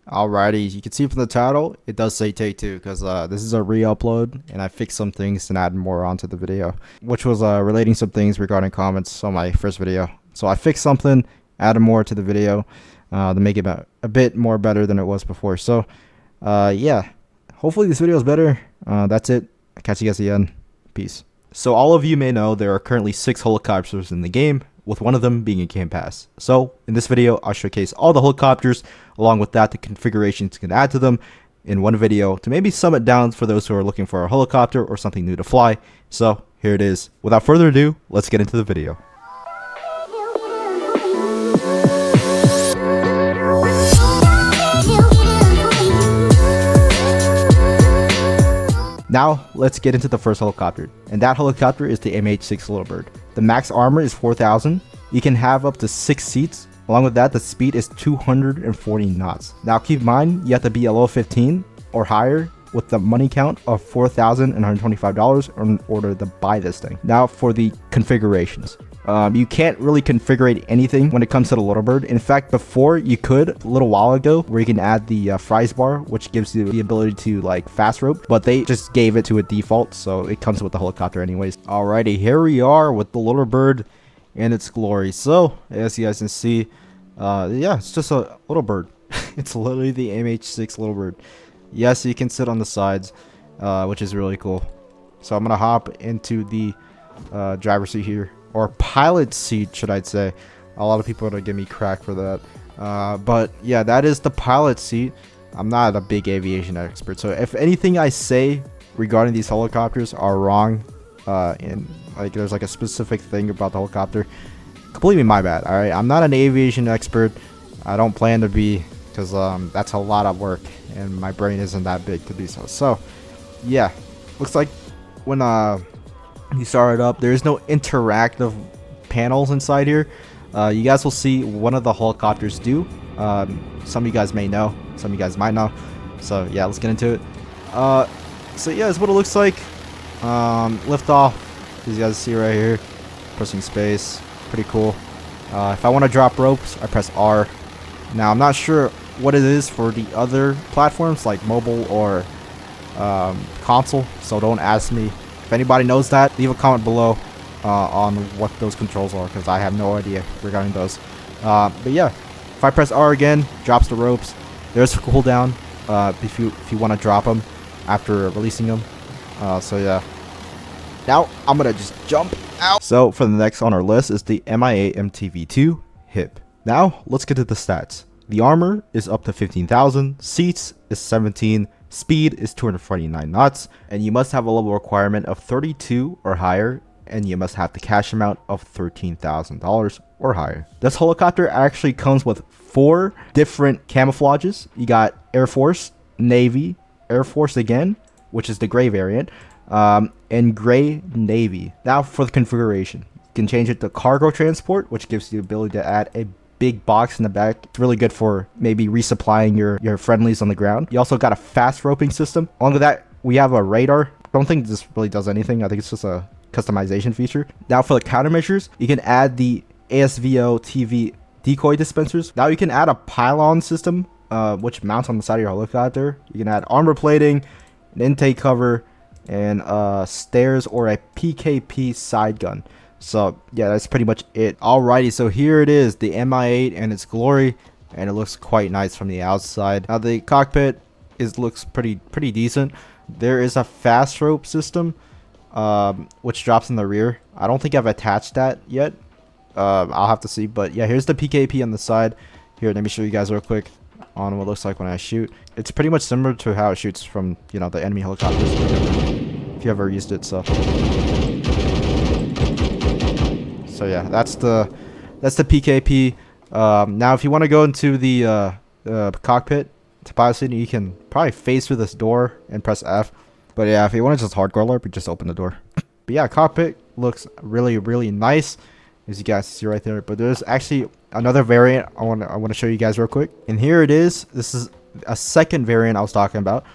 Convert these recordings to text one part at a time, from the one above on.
Alrighty, you can see from the title, it does say take two because this is a re-upload and I fixed some things and added more onto the video, which was relating some things regarding comments on my first video. So I fixed something, added more to the video to make it a bit more better than it was before. So yeah, hopefully this video is better. That's it. I'll catch you guys at the end. Peace. So all of you may know there are currently 6 helicopters in the game, with one of them being a Game Pass. So in this video, I'll showcase all the helicopters, along with that the configurations you can add to them in one video to maybe sum it down for those who are looking for a helicopter or something new to fly. So here it is. Without further ado, let's get into the video. Now, let's get into the first helicopter, and that helicopter is the MH6 Little Bird. The max armor is 4,000. You can have up to 6 seats. Along with that, the speed is 240 knots. Now, keep in mind, you have to be a level 15 or higher with the money count of $4,125 in order to buy this thing. Now, for the configurations. You can't really configure anything when it comes to the Little Bird. In fact, before you could a little while ago, where you can add the fries bar, which gives you the ability to like fast rope, but they just gave it to a default, so it comes with the helicopter anyways. Alrighty, here we are with the Little Bird in its glory. So as you guys can see, yeah, it's just a little bird. It's literally the MH6 Little Bird. Yes, you can sit on the sides, which is really cool. So I'm gonna hop into the driver's seat here. Or pilot seat, should I say. A lot of people are gonna give me crack for that, but yeah, that is the pilot seat. I'm not a big aviation expert, so if anything I say regarding these helicopters are wrong, and like there's like a specific thing about the helicopter, completely my bad. All right, I'm not an aviation expert. I don't plan to be, because that's a lot of work and my brain isn't that big to do so. So yeah, looks like when you start it up, there is no interactive panels inside here. You guys will see one of the helicopters do. Some of you guys may know, some of you guys might know. So yeah, let's get into it. So yeah, that's what it looks like. Lift off, as you guys see right here, pressing space, pretty cool. If I want to drop ropes, I press R. Now I'm not sure what it is for the other platforms like mobile or console, so don't ask me. If anybody knows that, leave a comment below on what those controls are, because I have no idea regarding those. But yeah, if I press R again, drops the ropes. There's a cooldown if you want to drop them after releasing them. So yeah. Now I'm gonna just jump out. So for the next on our list is the MIA MTV-2 Hip. Now let's get to the stats. The armor is up to 15,000. Seats is 17. Speed is 249 knots, and you must have a level requirement of 32 or higher, and you must have the cash amount of $13,000 or higher. This helicopter actually comes with 4 different camouflages. You got Air Force, Navy, Air Force again, which is the gray variant, and gray Navy. Now for the configuration, you can change it to cargo transport, which gives you the ability to add a big box in the back. It's really good for maybe resupplying your friendlies on the ground. You also got a fast roping system. Along with that, we have a radar. Don't think this really does anything. I think it's just a customization feature. Now for the countermeasures, you can add the ASVO TV decoy dispensers. Now you can add a pylon system, which mounts on the side of your helicopter. You can add armor plating, an intake cover, and stairs or a PKP side gun. So yeah, that's pretty much it. Alrighty, so here it is, the Mi-8 and its glory, and it looks quite nice from the outside. Now the cockpit looks pretty decent. There is a fast rope system, which drops in the rear. I don't think I've attached that yet. I'll have to see, but yeah, here's the PKP on the side. Here, let me show you guys real quick on what it looks like when I shoot. It's pretty much similar to how it shoots from, you know, the enemy helicopters, if you ever used it. So yeah, that's the PKP. Now if you want to go into the cockpit to pilot it, you can probably phase through this door and press F. But yeah, if you want to just hardcore LARP, you just open the door. But yeah, cockpit looks really nice, as you guys see right there. But there's actually another variant I want to show you guys real quick. And here it is. This is a second variant I was talking about.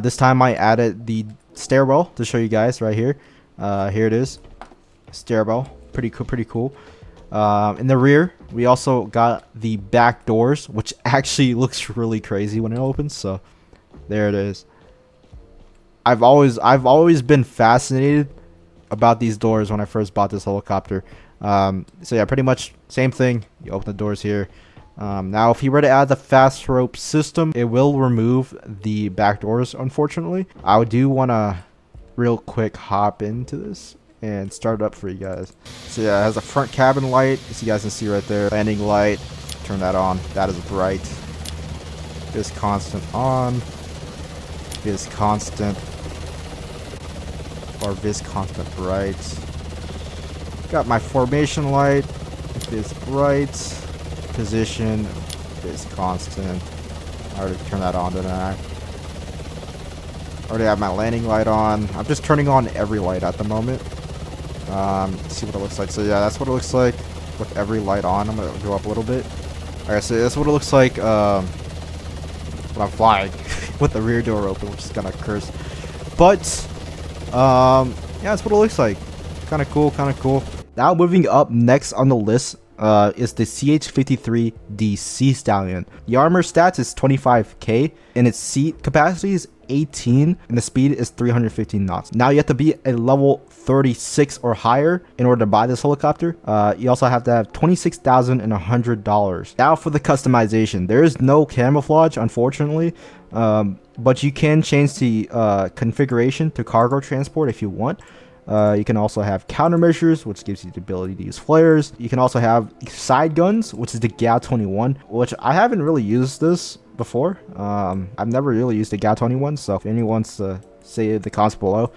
This time I added the stairwell to show you guys right here. Here it is, stairwell. Pretty cool. In the rear, we also got the back doors, which actually looks really crazy when it opens. So there it is. I've always been fascinated about these doors when I first bought this helicopter. So yeah, pretty much same thing. You open the doors here. Now, if you were to add the fast rope system, it will remove the back doors, unfortunately. I do want to real quick hop into this and start it up for you guys. So yeah, it has a front cabin light, as you guys can see right there. Landing light, turn that on. That is bright. Vis constant on. Vis constant. Or vis constant bright. Got my formation light. Vis bright. Position. Vis constant. I already turned that on, didn't I? Already have my landing light on. I'm just turning on every light at the moment. See what it looks like. So yeah, that's what it looks like with every light on. I'm gonna go up a little bit. Alright, so that's what it looks like when I'm flying with the rear door open, which is kind of cursed. But yeah, that's what it looks like. Kind of cool, kind of cool. Now moving up next on the list is the CH-53D Sea Stallion. The armor stats is 25k and its seat capacity is 18 and the speed is 315 knots. Now you have to be a level 36 or higher in order to buy this helicopter. You also have to have $26,100. Now for the customization, there is no camouflage, unfortunately, but you can change the configuration to cargo transport if you want. You can also have countermeasures, which gives you the ability to use flares. You can also have side guns, which is the GA-21, which I haven't really used this before. I've never really used the GA-21, so if anyone wants to say in the comments below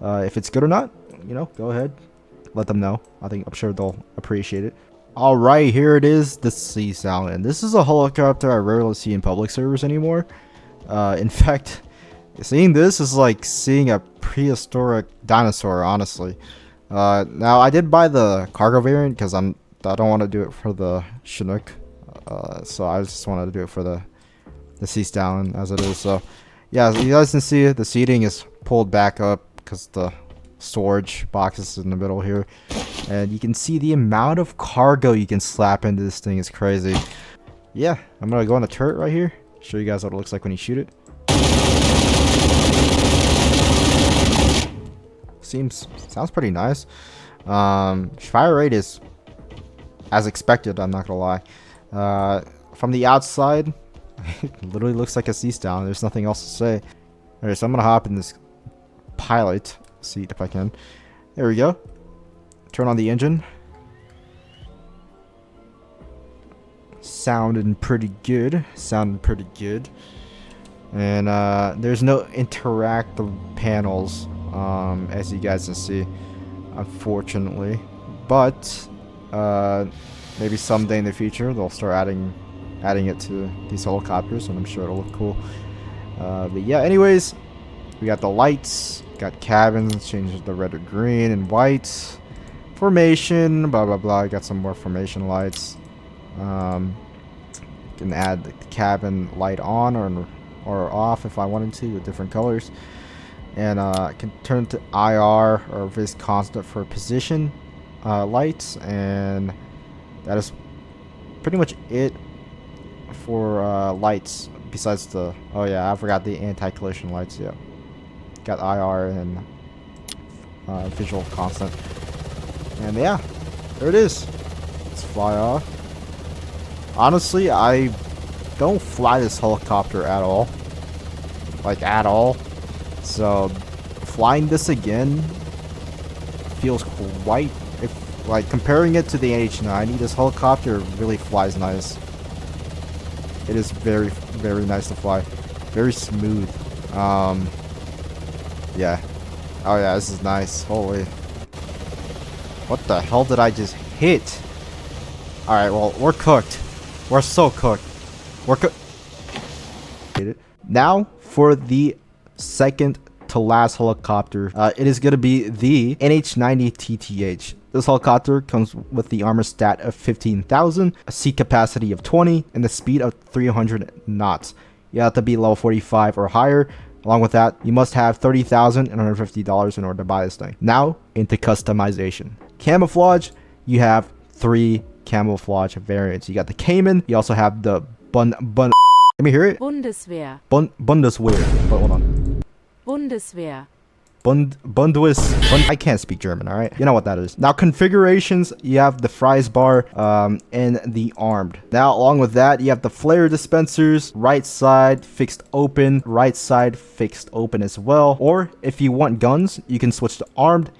if it's good or not, you know, go ahead, let them know. I'm sure they'll appreciate it. All right, here it is, the Sea Stallion. This is a helicopter I rarely see in public service anymore. In fact, seeing this is like seeing a prehistoric dinosaur, honestly. Now, I did buy the cargo variant because I don't want to do it for the Chinook. So I just wanted to do it for the Sea Stallion as it is. So yeah, as you guys can see, the seating is pulled back up because the storage box is in the middle here. And you can see the amount of cargo you can slap into this thing is crazy. Yeah, I'm going to go on the turret right here. Show you guys what it looks like when you shoot it. Sounds pretty nice. Fire rate is as expected, I'm not gonna lie. From the outside, it literally looks like a Sea Stallion. There's nothing else to say. Alright, so I'm gonna hop in this pilot seat if I can. There we go. Turn on the engine. Sounding pretty good. And there's no interactive panels, as you guys can see, unfortunately. But maybe someday in the future they'll start adding it to these helicopters, and I'm sure it'll look cool. But yeah, anyways, we got the lights, got cabins, changes the red to green and white, formation, blah blah blah. Got some more formation lights. Can add the cabin light on or off if I wanted to with different colors, and I can turn to IR or vis constant for position lights, and that is pretty much it for lights. Besides the, oh yeah, I forgot the anti-collision lights. Yeah, got IR and visual constant, and yeah, there it is. Let's fly off. Honestly, I don't fly this helicopter at all. Like, at all. So, flying this again feels quite... like, comparing it to the NH90, this helicopter really flies nice. It is very, very nice to fly. Very smooth. Yeah. Oh yeah, this is nice. Holy. What the hell did I just hit? Alright, well, we're cooked. We're so cooked. We're cooked. Now, for the second to last helicopter, it is going to be the NH90 TTH. This helicopter comes with the armor stat of 15,000, a seat capacity of 20, and the speed of 300 knots. You have to be level 45 or higher. Along with that, you must have $30,150 in order to buy this thing. Now, into customization. Camouflage, you have three camouflage variants. You got the Cayman. You also have the Let me hear it. Bundeswehr. Bundeswehr. But hold on. Bundeswehr. I can't speak German, alright? You know what that is. Now, configurations, you have the fries bar and the armed. Now, along with that, you have the flare dispensers, right side fixed open, right side fixed open as well. Or if you want guns, you can switch to armed.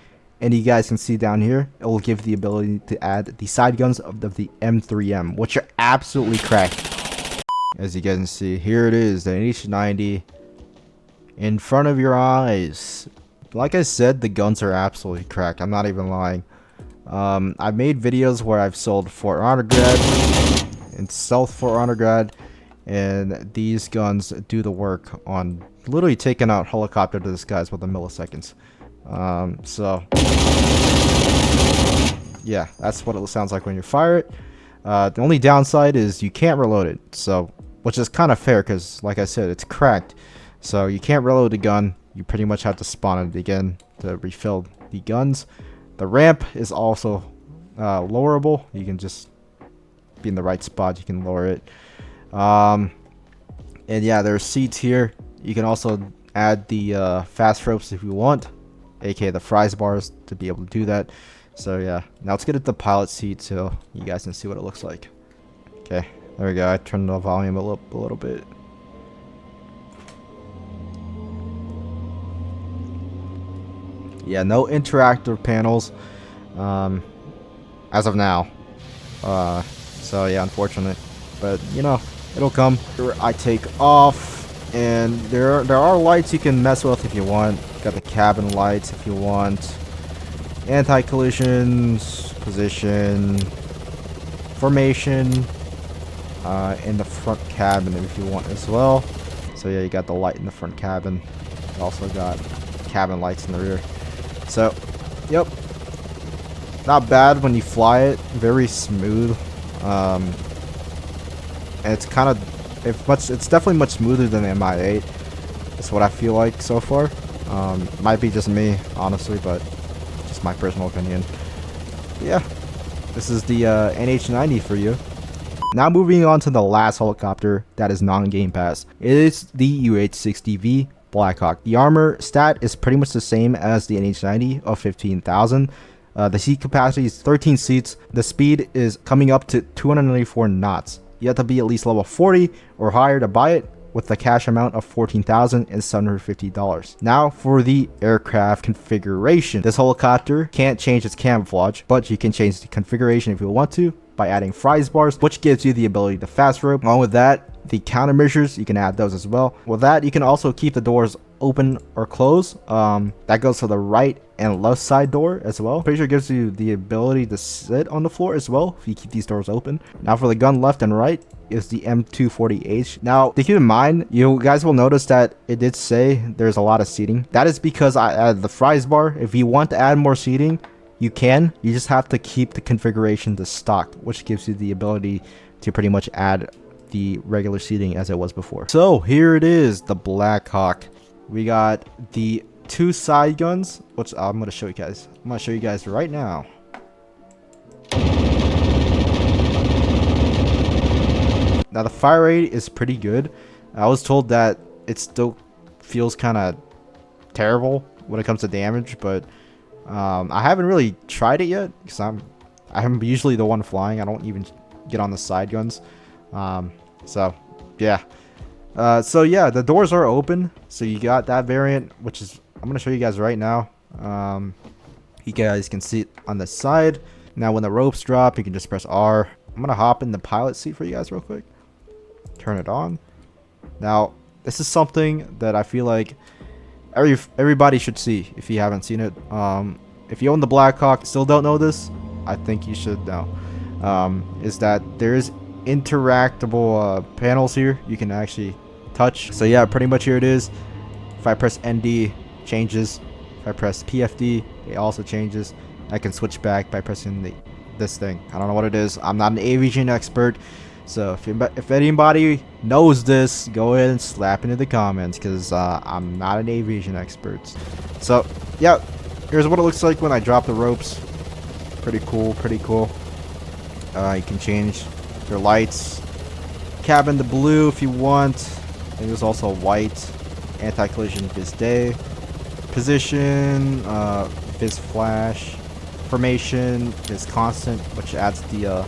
And you guys can see down here, it will give the ability to add the side guns of the M3M, which are absolutely cracked. As you guys can see, here it is, the H90 in front of your eyes. Like I said, the guns are absolutely cracked. I'm not even lying. I've made videos where I've sold Fort Honor Grad and South Fort Honor Grad, and these guns do the work on literally taking out helicopter to the skies within milliseconds. So yeah, that's what it sounds like when you fire it. The only downside is you can't reload it, so which is kind of fair because, like I said, it's cracked. So you can't reload the gun. You pretty much have to spawn it again to refill the guns. The ramp is also lowerable. You can just be in the right spot. You can lower it. And yeah, there's seats here. You can also add the fast ropes if you want, aka the fries bars, to be able to do that. So yeah, now let's get at the pilot seat so you guys can see what it looks like. Okay, there we go. I turned the volume up a little bit. Yeah, no interactive panels as of now. So yeah, unfortunate, but you know, it'll come. Here I take off, and there are lights you can mess with if you want. Got the cabin lights if you want, anti-collisions, position, formation, in the front cabin if you want as well. So yeah, you got the light in the front cabin. You also got cabin lights in the rear. So, yep, not bad when you fly it. Very smooth, and it's kind of it's definitely much smoother than the Mi-8. That's what I feel like so far. Might be just me, honestly, but just my personal opinion. But yeah, this is the NH90 for you. Now moving on to the last helicopter that is non-Game Pass. It is the UH-60V Blackhawk. The armor stat is pretty much the same as the NH90 of 15,000. The seat capacity is 13 seats. The speed is coming up to 294 knots. You have to be at least level 40 or higher to buy it, with the cash amount of $14,750. Now for the aircraft configuration. This helicopter can't change its camouflage, but you can change the configuration if you want to by adding fries bars, which gives you the ability to fast rope. Along with that, the countermeasures, you can add those as well. With that, you can also keep the doors open or close. That goes to the right and left side door as well. Pretty sure it gives you the ability to sit on the floor as well if you keep these doors open. Now for the gun left and right is the M240H. Now to keep in mind, you guys will notice that it did say there's a lot of seating. That is because I added the fries bar. If you want to add more seating, you can. You just have to keep the configuration to stock, which gives you the ability to pretty much add the regular seating as it was before. So here it is, the Blackhawk. We got the two side guns, which I'm going to show you guys. I'm going to show you guys right now. Now the fire rate is pretty good. I was told that it still feels kind of terrible when it comes to damage, but I haven't really tried it yet because I'm usually the one flying. I don't even get on the side guns. So yeah. So yeah, the doors are open. So you got that variant, which is I'm gonna show you guys right now. You guys can see it on the side. Now when the ropes drop, you can just press R. I'm gonna hop in the pilot seat for you guys real quick. Turn it on. Now this is something that I feel like everybody should see if you haven't seen it. If you own the Blackhawk, still don't know this, I think you should know. Is that there is interactable panels here you can actually touch. So yeah, pretty much here it is. If I press ND, changes. If I press PFD, it also changes. I can switch back by pressing this thing. I don't know what it is. I'm not an aviation expert, so if anybody knows this, go ahead and slap into the comments, because I'm not an aviation expert. So yeah, here's what it looks like when I drop the ropes. Pretty cool, pretty cool. You can change your lights. Cabin to blue if you want. And there's also white. Anti-collision vis day. Position, vis flash. Formation is constant, which adds the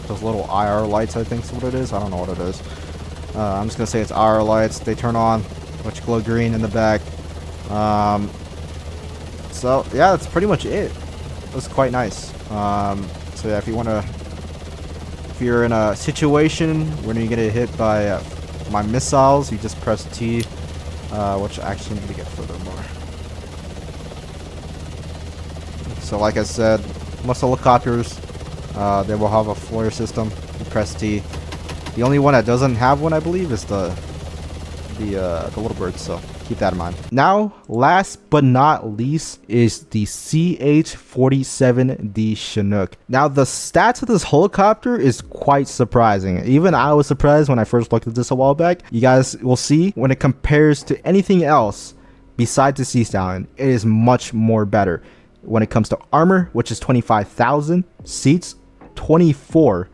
those little IR lights, I think is what it is. I don't know what it is. I'm just gonna say it's IR lights. They turn on, which glow green in the back. So yeah, that's pretty much it. That's quite nice. So yeah, if you're in a situation when you get hit by my missiles, you just press T, which I actually need to get furthermore. So like I said, most helicopters, they will have a flare system. You press T. The only one that doesn't have one, I believe, is the little bird. So keep that in mind. Now, last but not least, is the CH-47D Chinook. Now, the stats of this helicopter is quite surprising. Even I was surprised when I first looked at this a while back. You guys will see when it compares to anything else besides the Sea Stallion, it is much more better. When it comes to armor, which is 25,000, seats 24,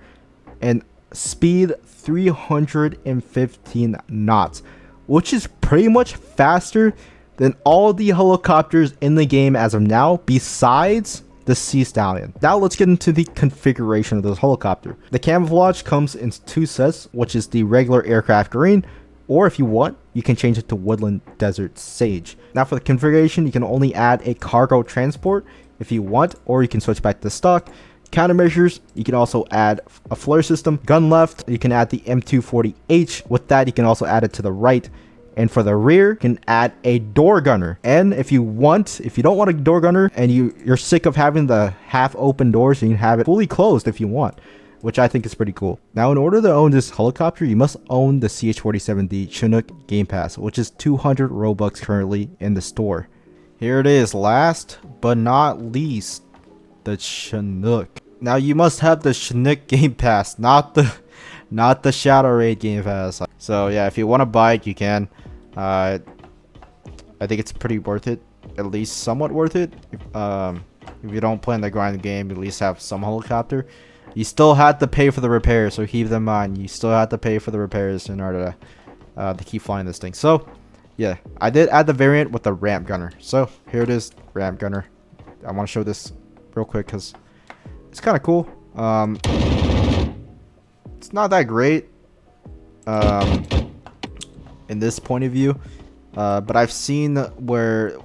and speed 315 knots, which is pretty much faster than all the helicopters in the game as of now, besides the Sea Stallion. Now let's get into the configuration of this helicopter. The camouflage comes in two sets, which is the regular aircraft green, or if you want, you can change it to woodland desert sage. Now for the configuration, you can only add a cargo transport if you want, or you can switch back to stock. Countermeasures, you can also add a flare system. Gun left, you can add the M240H. With that, you can also add it to the right. And for the rear, you can add a door gunner. And if you don't want a door gunner and you're sick of having the half open doors, you can have it fully closed if you want, which I think is pretty cool. Now, in order to own this helicopter, you must own the CH-47D Chinook Game Pass, which is 200 Robux currently in the store. Here it is, last but not least, the Chinook. Now, you must have the Chinook Game Pass, not the Shadow Raid Game Pass. So yeah, if you want to buy it, you can. I think it's pretty worth it, at least somewhat worth it. If you don't plan to grind the game, at least have some helicopter. You still have to pay for the repairs, so keep that in mind. You still have to pay for the repairs in order to keep flying this thing. So, yeah, I did add the variant with the ramp gunner. So, here it is, ramp gunner. I want to show this real quick because it's kind of cool. It's not that great in this point of view, but I've seen where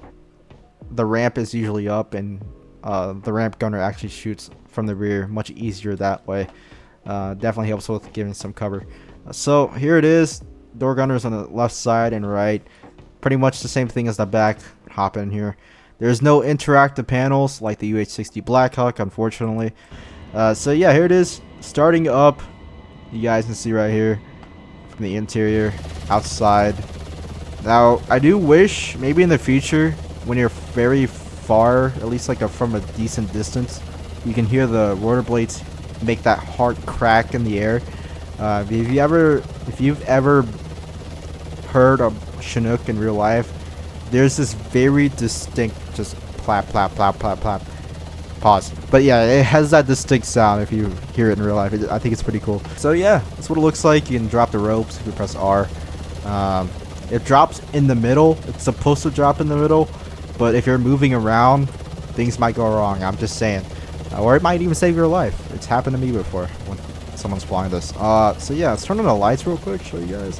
the ramp is usually up and the ramp gunner actually shoots from the rear much easier that way. Definitely helps with giving some cover. So here it is, door gunners on the left side and right, pretty much the same thing as the back. Hop in here. There's no interactive panels like the UH-60V Blackhawk, unfortunately. So yeah, here it is, starting up. You guys can see right here from the interior, outside. Now I do wish maybe in the future when you're very far, at least like from a decent distance, you can hear the rotor blades make that hard crack in the air. If you've ever heard a Chinook in real life, there's this very distinct just plap plap plap plap plap. Pause. But yeah, it has that distinct sound if you hear it in real life. I think it's pretty cool. So yeah, that's what it looks like. You can drop the ropes if you press R. It drops in the middle. It's supposed to drop in the middle, but if you're moving around, things might go wrong. I'm just saying. Or it might even save your life. It's happened to me before when someone's flying this. So yeah, let's turn on the lights real quick, show you guys.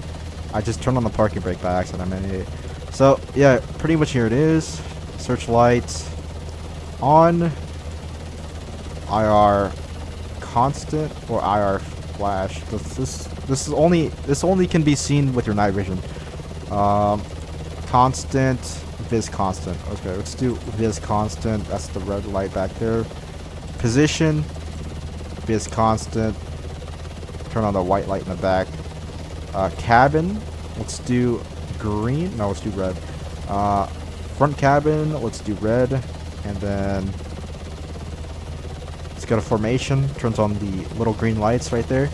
I just turned on the parking brake by accident. I'm an idiot. So yeah, pretty much here it is. Search lights on. IR constant or IR flash. This only can be seen with your night vision. Constant, vis constant. Okay, let's do vis constant. That's the red light back there. Position, vis constant. Turn on the white light in the back. Cabin, let's do green. No, let's do red. Front cabin, let's do red, and then got a formation, turns on the little green lights right there,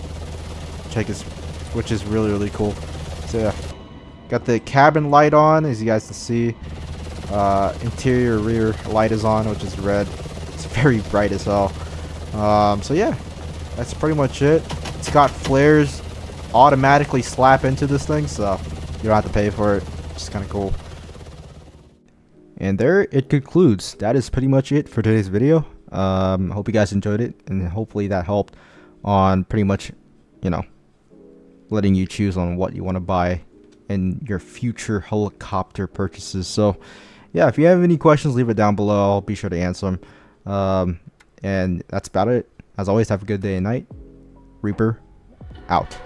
which is really cool. So yeah, got the cabin light on, as you guys can see. Interior rear light is on, which is red. It's very bright as hell. So yeah, that's pretty much it. It's got flares automatically slap into this thing, so you don't have to pay for it. It's kind of cool. And there it concludes. That is pretty much it for today's video. Hope you guys enjoyed it, and hopefully that helped on pretty much, you know, letting you choose on what you want to buy in your future helicopter purchases. So yeah, if you have any questions, leave it down below. I'll be sure to answer them. And that's about it. As always, have a good day and night. Reaper out.